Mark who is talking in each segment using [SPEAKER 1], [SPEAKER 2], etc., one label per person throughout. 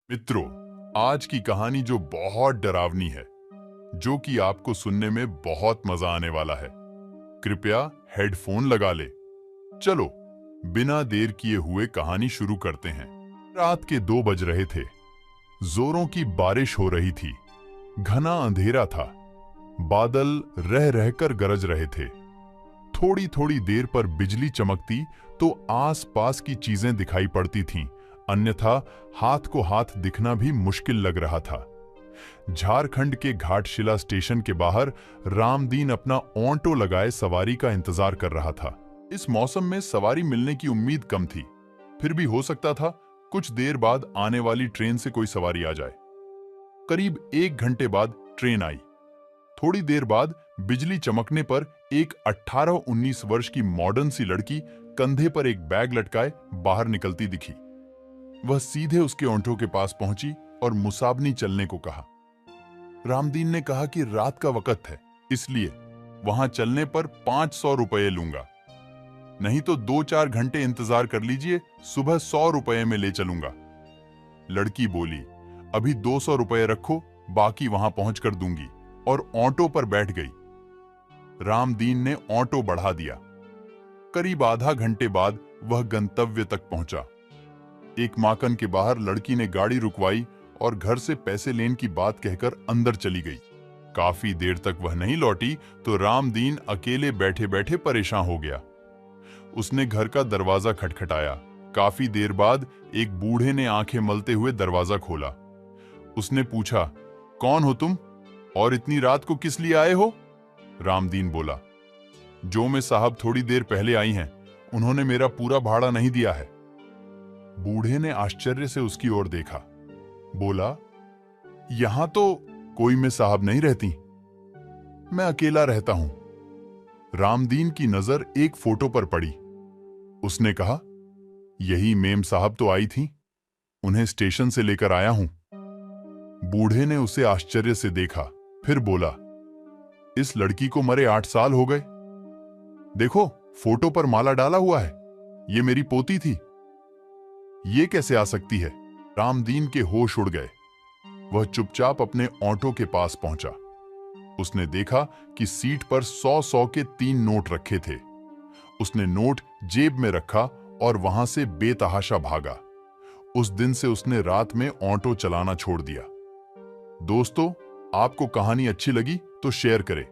[SPEAKER 1] मित्रों, आज की कहानी जो बहुत डरावनी है, जो कि आपको सुनने में बहुत मजा आने वाला है। कृपया हेडफोन लगा ले। चलो, बिना देर किए हुए कहानी शुरू करते हैं। रात के 2 बज रहे थे। जोरों की बारिश हो रही थी। घना अंधेरा था। बादल रह रहकर गरज रहे थे। थोड़ी थोड़ी देर पर बिजली चमकती तो आस-पास की चीजें दिखाई पड़ती थीं, अन्यथा हाथ को हाथ दिखना भी मुश्किल लग रहा था। झारखंड के घाटशिला स्टेशन के बाहर रामदीन अपना ऑटो लगाए सवारी का इंतजार कर रहा था। इस मौसम में सवारी मिलने की उम्मीद कम थी, फिर भी हो सकता था कुछ देर बाद आने वाली ट्रेन से कोई सवारी आ जाए। करीब 1 घंटे बाद ट्रेन आई। थोड़ी देर बाद बिजली चमकने पर एक 18-19 वर्ष की मॉडर्न सी लड़की कंधे पर एक बैग लटकाए बाहर निकलती दिखी। वह सीधे उसके ऑटो के पास पहुंची और मुसाबनी चलने को कहा। रामदीन ने कहा कि रात का वक्त है, इसलिए वहां चलने पर 500 रुपये लूंगा, नहीं तो 2-4 घंटे इंतजार कर लीजिए, सुबह 100 रुपये में ले चलूंगा। लड़की बोली, अभी 200 रुपये रखो, बाकी वहां पहुंचकर दूंगी, और ऑटो पर बैठ गई। रामदीन ने ऑटो बढ़ा दिया। करीब आधा घंटे बाद वह गंतव्य तक पहुंचा। एक माकन के बाहर लड़की ने गाड़ी रुकवाई और घर से पैसे लेने की बात कहकर अंदर चली गई। काफी देर तक वह नहीं लौटी तो रामदीन अकेले बैठे बैठे परेशान हो गया। उसने घर का दरवाजा खटखटाया। काफी देर बाद एक बूढ़े ने आंखें मलते हुए दरवाजा खोला। उसने पूछा, कौन हो तुम और इतनी रात को किस लिए आए हो? रामदीन बोला, जो में साहब थोड़ी देर पहले आई हैं, उन्होंने मेरा पूरा भाड़ा नहीं दिया है। बूढ़े ने आश्चर्य से उसकी ओर देखा। बोला, यहां तो कोई में साहब नहीं रहती, मैं अकेला रहता हूं। रामदीन की नजर एक फोटो पर पड़ी। उसने कहा, यही मेम साहब तो आई थी, उन्हें स्टेशन से लेकर आया हूं। बूढ़े ने उसे आश्चर्य से देखा, फिर बोला, इस लड़की को मरे 8 साल हो गए। देखो, फोटो पर माला डाला हुआ है, ये मेरी पोती थी। ये कैसे आ सकती है? रामदीन के होश उड़ गए। वह चुपचाप अपने ऑटो के पास पहुंचा। उसने देखा कि सीट पर 100-100 के 3 नोट रखे थे। उसने नोट जेब में रखा और वहां से बेतहाशा भागा। उस दिन से उसने रात में ऑटो चलाना छोड़ दिया। दोस्तों, आपको कहानी अच्छी लगी तो शेयर करें।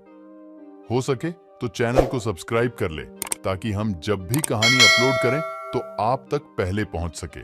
[SPEAKER 1] हो सके तो चैनल को सब्सक्राइब कर ले, ताकि हम जब भी कहानी अपलोड करें तो आप तक पहले पहुंच सके।